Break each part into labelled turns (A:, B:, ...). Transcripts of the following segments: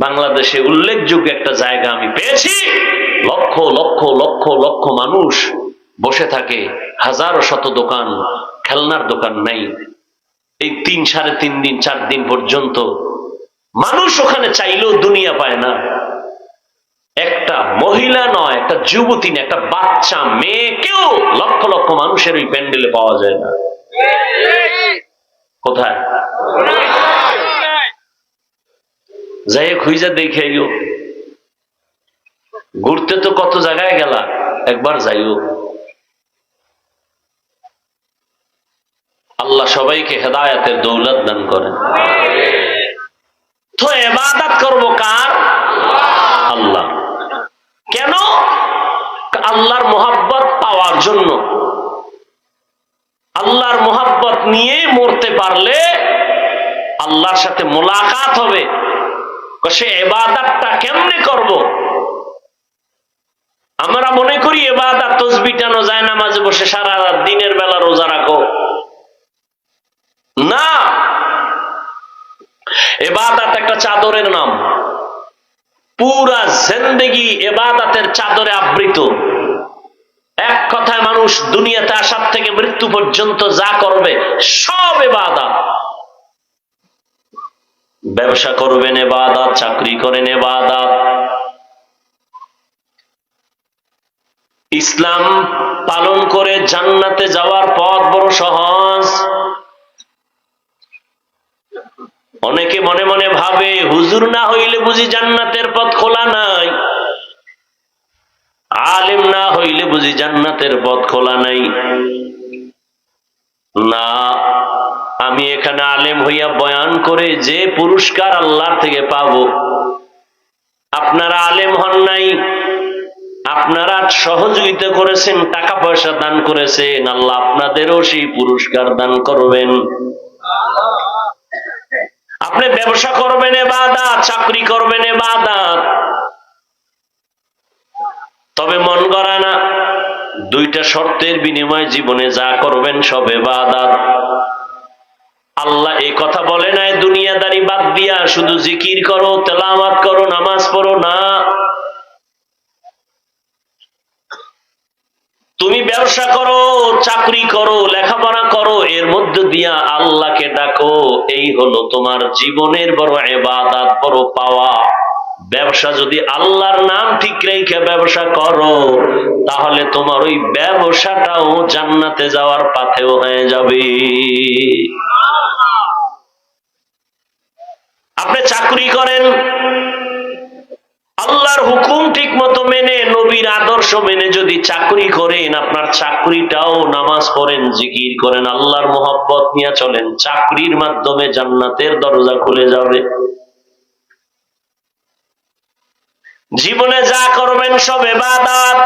A: বাংলাদেশে উল্লেখযোগ্য একটা জায়গা আমি পেয়েছি, লক্ষ লক্ষ লক্ষ লক্ষ মানুষ বসে থাকে, হাজারো শত দোকান, খেলনার দোকান নাই। এই 3-3.5 দিন 4 দিন পর্যন্ত মানুষ ওখানে চাইলেও দুনিয়া পায় না। একটা মহিলা নয়, একটা যুবতী না, একটা বাচ্চা মেয়েকেও লক্ষ লক্ষ মানুষের ওই প্যান্ডেলে পাওয়া যায় না। কোথায় যাই খুঁজা দেখাইও, ঘুরতে তো কত জায়গায় গেলা, একবার যাইও। আল্লাহ সবাইকে হেদায়েতের দৌলত দান করেন। তো ইবাদত করব কার? আল্লাহ। কেন? আল্লাহর মোহাব্বত পাওয়ার জন্য। আল্লাহর মোহাব্বত নিয়ে মরতে পারলে আল্লাহর সাথে মোলাকাত হবে। সে ইবাদতটা কেমনে করব? আমরা মনে করি ইবাদত তাসবিহ টানো, যায় নামাজে বসে সারা রাত দিনের বেলা রোজা রাখো। না, ইবাদত একটা চাদরের নাম। পুরা জিন্দেগি ইবাদতের চাদরে আবৃত। এক কথায় মানুষ দুনিয়াতে আসার থেকে মৃত্যু পর্যন্ত যা করবে সব ইবাদত। ব্যবসা করবেন ইবাদত, চাকরি করেন ইবাদত। ইসলাম পালন করে জান্নাতে যাওয়ার পথ বড় সহজ। অনেকে মনে মনে ভাবে হুজুর না হইলে বুঝি জান্নাতের পথ খোলা নাই, আলেম না হইলে বুঝি জান্নাতের পথ খোলা নাই। না, আমি এখানে আলেম হইয়া বয়ান করে যে পুরস্কার আল্লাহর থেকে পাবো, আপনারা আলেম হন নাই, আপনারা সহযোগিতা করেছেন, টাকা পয়সা দান করেছেন, আল্লাহ আপনাদেরও সেই পুরস্কার দান করবেন। আপনি ব্যবসা করবেন ইবাদত, চাকরি করবেন ইবাদত, তবে মন গড়া না, দুইটা শর্তের বিনিময়ে জীবনে যা করবেন সব ইবাদত। আল্লাহ এই কথা বলে নাই দুনিয়াদারি বাদ দিয়া শুধু জিকির করো, তেলাওয়াত করো, নামাজ পড়ো। না, তুমি ব্যবসা করো, চাকরি করো, লেখাপড়া করো, এর মধ্য দিয়া আল্লাহকে ডাকো, এই হলো তোমার জীবনের বড় ইবাদত, বড় পাওয়া। ব্যবসা যদি আল্লাহর নাম ঠিক রেখে ব্যবসা করো, তাহলে তোমার ওই ব্যবসাটাও জান্নাতে যাওয়ার পথেও হয়ে যাবে। আপনি চাকরি করেন, আল্লাহর হুকুম ঠিক মতো মেনে, নবীর আদর্শ মেনে যদি চাকরি করেন, আপনার চাকরিটাও নামাজ পড়েন, জিকির করেন, আল্লাহর মোহাব্বত নিয়ে চলেন, চাকরির মাধ্যমে জান্নাতের দরজা খুলে যাবে। জীবনে যা করবেন সব ইবাদত,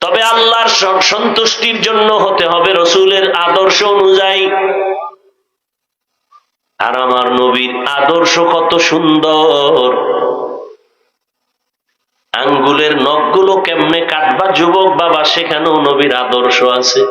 A: তবে আল্লাহর সন্তুষ্টির জন্য হতে হবে, রাসূলের আদর্শ অনুযায়ী। আর আমার নবীর আদর্শ কত সুন্দর! আঙ্গুলের নখগুলো কেমনে কাটবা যুবক বাবা, সেখানেও নবীর আদর্শ আছে।